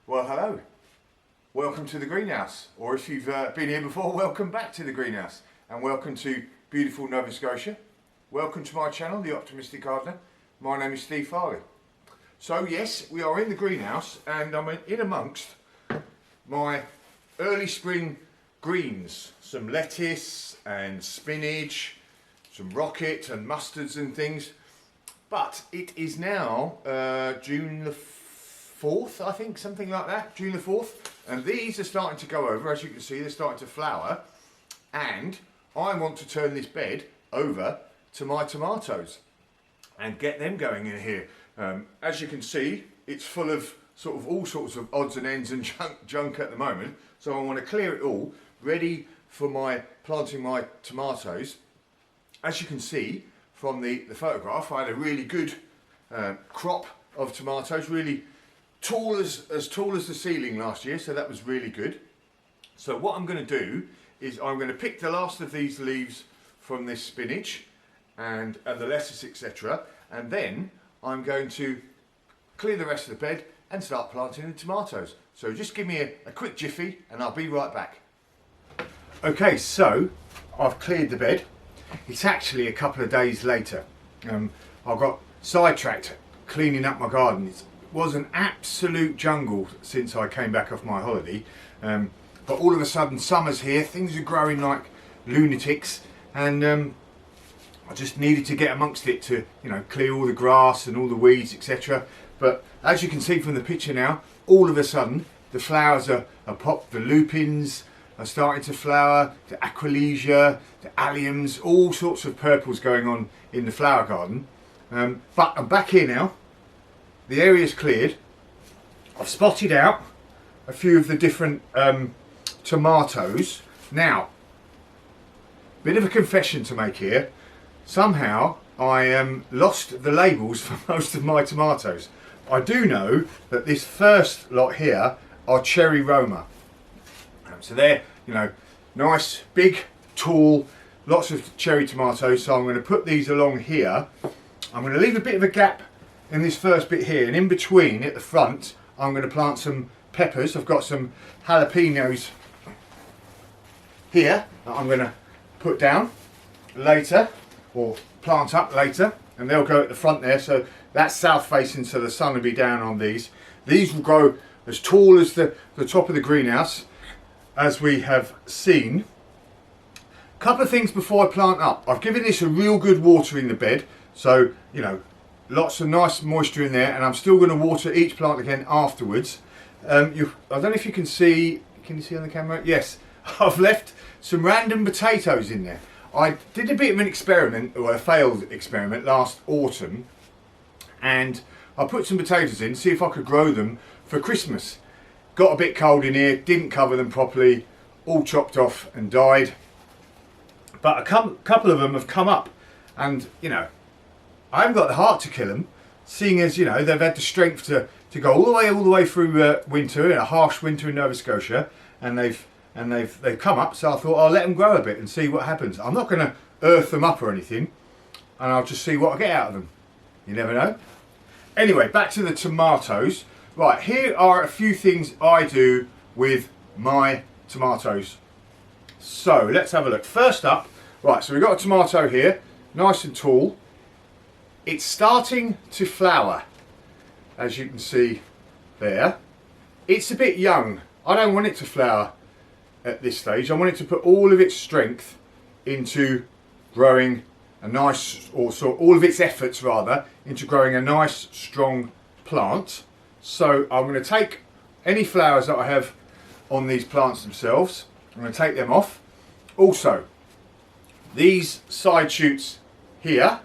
Well, hello. Welcome to the greenhouse, or if you've been here before, welcome back to the greenhouse, and welcome to beautiful Nova Scotia. Welcome to my channel, The Optimistic Gardener. My name is Steve Farley. So yes, we are in the greenhouse, and I'm in amongst my early spring greens. Some lettuce and spinach, some rocket and mustards and things. But it is now June the 4th, I think, something like that, June the 4th. And these are starting to go over, as you can see, they're starting to flower. And I want to turn this bed over to my tomatoes and get them going in here. As you can see, it's full of sort of all sorts of odds and ends and junk at the moment. So I want to clear it all, ready for my planting my tomatoes. As you can see from the photograph, I had a really good crop of tomatoes, really tall as tall as the ceiling last year, so that was really good. So what I'm going to do is I'm going to pick the last of these leaves from this spinach and the lettuce, etc., and then I'm going to clear the rest of the bed and start planting the tomatoes. So just give me a quick jiffy and I'll be right back. Okay, so I've cleared the bed. It's actually a couple of days later. I got sidetracked cleaning up my garden. It was an absolute jungle since I came back off my holiday. But all of a sudden summer's here, things are growing like lunatics, and I just needed to get amongst it to, you know, clear all the grass and all the weeds, etc. But as you can see from the picture now, all of a sudden the flowers are popped, the lupins are starting to flower, the aquilegia, the alliums, all sorts of purples going on in the flower garden. But I'm back here now, the area's cleared. I've spotted out a few of the different tomatoes. Now, bit of a confession to make here. Somehow I lost the labels for most of my tomatoes. I do know that this first lot here are Cherry Roma. So they're, you know, nice, big, tall, lots of cherry tomatoes. So I'm going to put these along here. I'm going to leave a bit of a gap in this first bit here, and in between at the front I'm going to plant some peppers. I've got some jalapenos here that I'm going to put down later, or plant up later, and they'll go at the front there. So that's south facing, so the sun will be down on these. These will grow as tall as the top of the greenhouse, as we have seen. A couple of things before I plant up. I've given this a real good water in the bed, so you know, lots of nice moisture in there, and I'm still going to water each plant again afterwards. I don't know if you can see you see on the camera? Yes, I've left some random potatoes in there. I did a bit of an experiment, or a failed experiment, last autumn, and I put some potatoes in, see if I could grow them for Christmas. Got a bit cold in here, didn't cover them properly, all chopped off and died. But a couple of them have come up, and you know, I haven't got the heart to kill them, seeing as, you know, they've had the strength to go all the way through winter, a harsh winter in Nova Scotia, and they've come up. So I thought I'll let them grow a bit and see what happens. I'm not going to earth them up or anything, and I'll just see what I get out of them. You never know. Anyway, back to the tomatoes. Right, here are a few things I do with my tomatoes. So let's have a look. First up, right, so we've got a tomato here, nice and tall. It's starting to flower, as you can see there. It's a bit young. I don't want it to flower at this stage. I want it to put all of its strength into growing a nice, or so all of its efforts rather, into growing a nice strong plant. So I'm going to take any flowers that I have on these plants themselves, I'm going to take them off. Also, these side shoots here,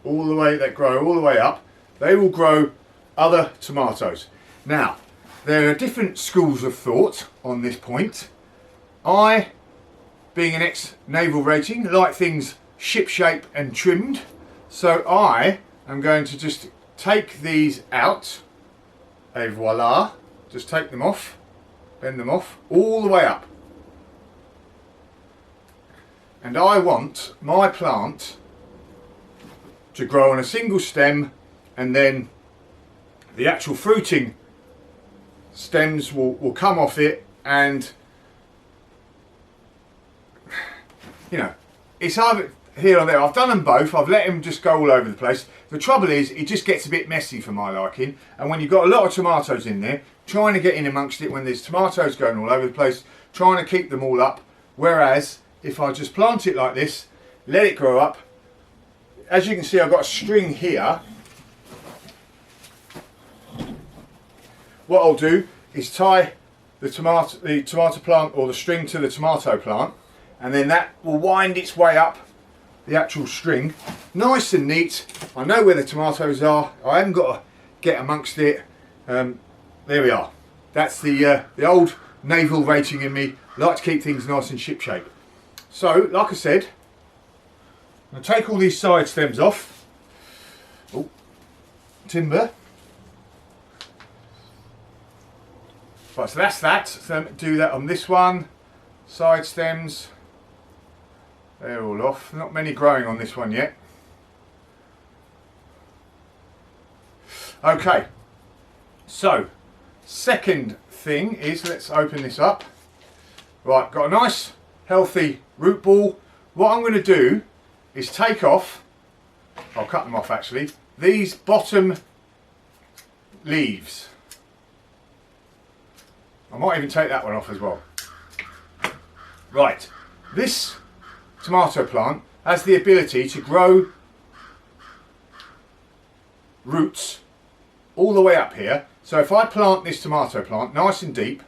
all the way, that grow all the way up, they will grow other tomatoes. Now, there are different schools of thought on this point. I, being an ex-naval rating, like things ship-shape and trimmed, so I am going to just take these out, et voila, just take them off, bend them off, all the way up. And I want my plant to grow on a single stem, and then the actual fruiting stems will come off it, and you know, it's either here or there. I've done them both. I've let them just go all over the place. The trouble is, it just gets a bit messy for my liking, and when you've got a lot of tomatoes in there, trying to get in amongst it when there's tomatoes going all over the place, trying to keep them all up. Whereas if I just plant it like this, let it grow up, as you can see, I've got a string here. What I'll do is tie the tomato plant or the string to the tomato plant, and then that will wind its way up the actual string, nice and neat. I know where the tomatoes are. I haven't got to get amongst it. There we are. That's the old naval rating in me. Like to keep things nice and shipshape. So, like I said, I'm going to take all these side stems off. Oh, timber. Right, so that's that. So do that on this one. Side stems. They're all off. Not many growing on this one yet. Okay. So, second thing is, let's open this up. Right, got a nice healthy root ball. What I'm going to do is take off, I'll cut them off actually, these bottom leaves. I might even take that one off as well. Right, this tomato plant has the ability to grow roots all the way up here. So if I plant this tomato plant nice and deep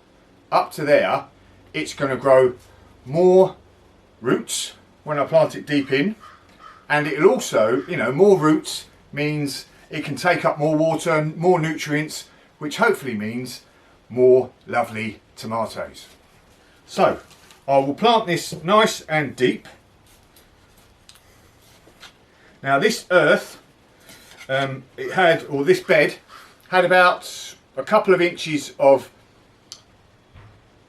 up to there, it's going to grow more roots when I plant it deep in, and it'll also, you know, more roots means it can take up more water, more nutrients, which hopefully means more lovely tomatoes. So I will plant this nice and deep. Now this earth, this bed had about a couple of inches of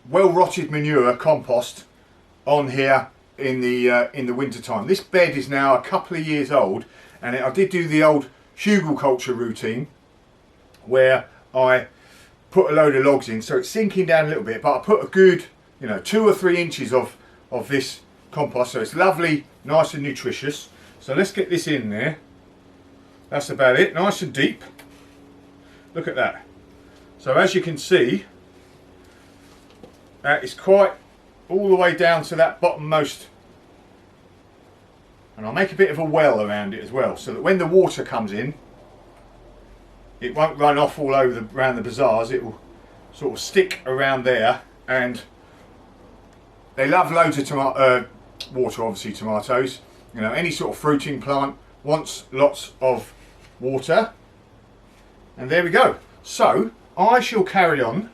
well rotted manure compost on here in the winter time. This bed is now a couple of years old, and I did do the old hugelkultur routine where I put a load of logs in, so it's sinking down a little bit, but I put a good, you know, 2 or 3 inches of this compost, so it's lovely, nice and nutritious. So let's get this in there. That's about it, nice and deep. Look at that. So as you can see, that is quite all the way down to that bottommost, and I'll make a bit of a well around it as well, so that when the water comes in, it won't run off all over around the bazaars. It will sort of stick around there, and they love loads of water, obviously tomatoes. You know, any sort of fruiting plant wants lots of water. And there we go. So I shall carry on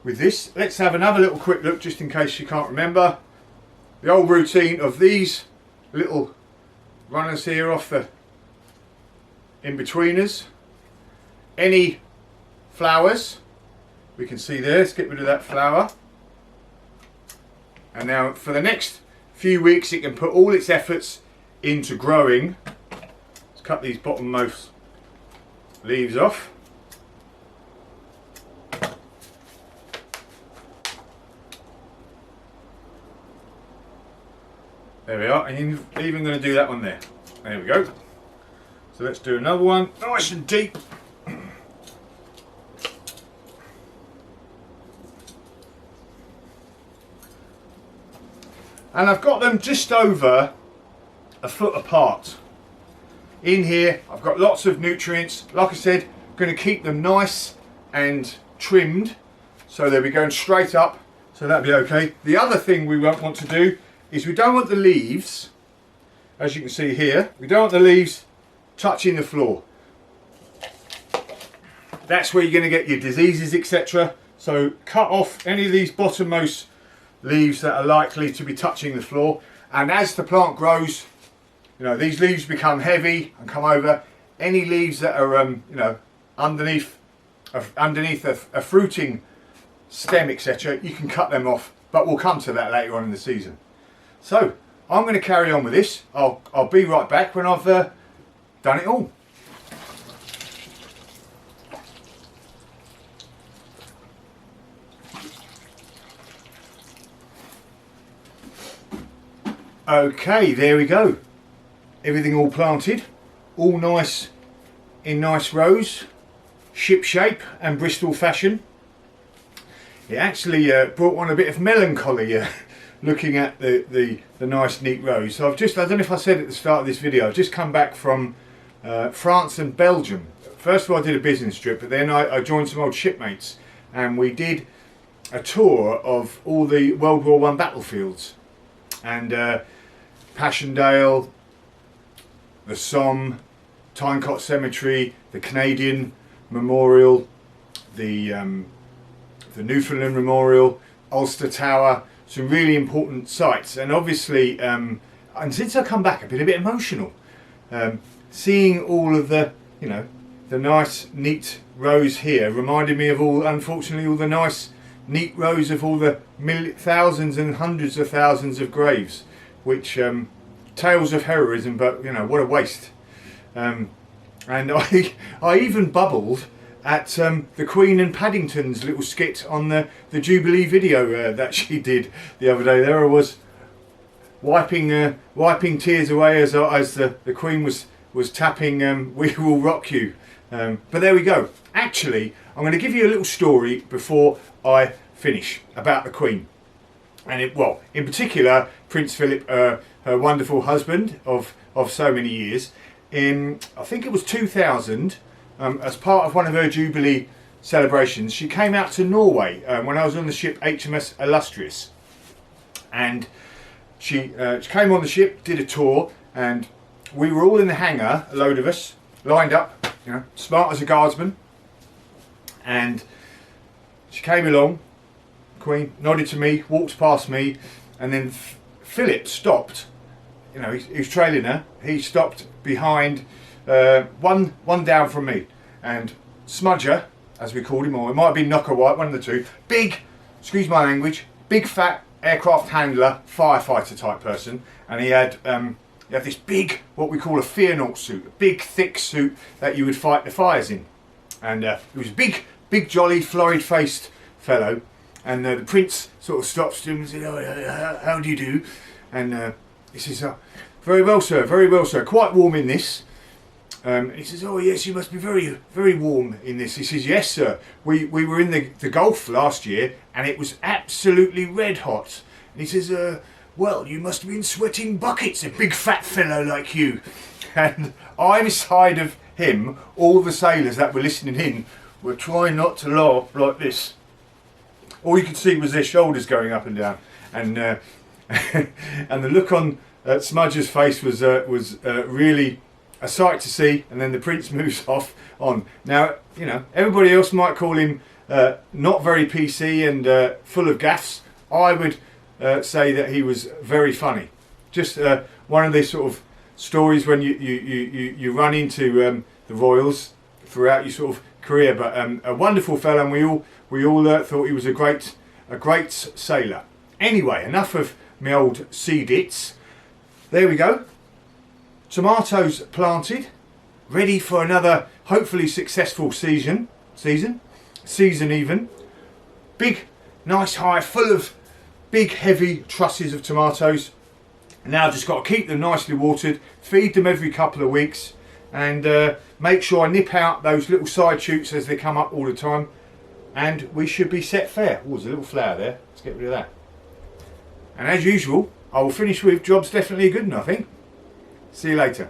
with this. Let's have another little quick look, just in case you can't remember. The old routine of these little runners here off the in-betweeners. Any flowers we can see there, let's get rid of that flower. And now for the next few weeks it can put all its efforts into growing. Let's cut these bottommost leaves off. There we are, and you're even going to do that one there. There we go. So let's do another one, nice and deep. And I've got them just over a foot apart. In here, I've got lots of nutrients. Like I said, I'm going to keep them nice and trimmed, so they'll be going straight up, so that'll be okay. The other thing we won't want to do is we don't want the leaves, as you can see here, we don't want the leaves touching the floor. That's where you're going to get your diseases, etc. So cut off any of these bottommost leaves that are likely to be touching the floor, and as the plant grows, you know, these leaves become heavy and come over. Any leaves that are you know, underneath a fruiting stem, etc., you can cut them off, but we'll come to that later on in the season. So I'm going to carry on with this. I'll be right back when I've done it all. Okay, there we go. Everything all planted, all nice in nice rows, ship shape and Bristol fashion. It actually brought on a bit of melancholy looking at the nice neat rows. So I don't know if I said at the start of this video, I've just come back from France and Belgium. First of all I did a business trip, but then I joined some old shipmates and we did a tour of all the World War I battlefields. And Passchendaele, the Somme, Tynecott Cemetery, the Canadian Memorial, the Newfoundland Memorial, Ulster Tower, some really important sites. And obviously, and since I come back, I've been a bit emotional. Seeing all of the, you know, the nice neat rows here reminded me of unfortunately, all the nice neat rows of all the thousands and hundreds of thousands of graves, which tales of heroism, but you know, what a waste. And I even bubbled at the Queen and Paddington's little skit on the Jubilee video that she did the other day. There I was wiping tears away as the Queen was tapping "We Will Rock You." But there we go. Actually, I'm going to give you a little story before I finish about the Queen, and in particular Prince Philip, her wonderful husband of so many years. I think it was 2000, as part of one of her Jubilee celebrations, she came out to Norway when I was on the ship HMS Illustrious, and she came on the ship, did a tour, and we were all in the hangar, a load of us lined up, you know, smart as a guardsman. And she came along, Queen nodded to me, walked past me, and then Philip stopped. You know, he was trailing her. He stopped behind, one down from me, and Smudger, as we called him, or it might have been Knocker White, one of the two. Big, excuse my language, big fat aircraft handler, firefighter type person, and he had this big, what we call a Fearnaut suit, a big thick suit that you would fight the fires in, and he was big jolly florid-faced fellow. And the Prince sort of stops to him and said, "Oh, how do you do?" And he says, very well, sir, quite warm in this." He says, "Oh yes, you must be very, very warm in this." He says, "Yes, sir, we were in the Gulf last year and it was absolutely red hot." And he says, "Well, you must have been sweating buckets, a big fat fellow like you." And either side of him, all the sailors that were listening in were trying not to laugh like this. All you could see was their shoulders going up and down, and and the look on Smudger's face was really a sight to see. And then the Prince moves off on. Now, you know, everybody else might call him not very PC and full of gaffes. I would say that he was very funny. Just one of these sort of stories when you run into the royals throughout your sort of career. But a wonderful fellow, and we all thought he was a great sailor. Anyway, enough of my old sea dits. There we go. Tomatoes planted, ready for another hopefully successful season even. Big, nice hive full of big heavy trusses of tomatoes. Now I've just got to keep them nicely watered, feed them every couple of weeks, and make sure I nip out those little side shoots as they come up all the time, and we should be set fair. Oh, there's a little flower there. Let's get rid of that. And as usual, I will finish with job's definitely a good one, I think. See you later.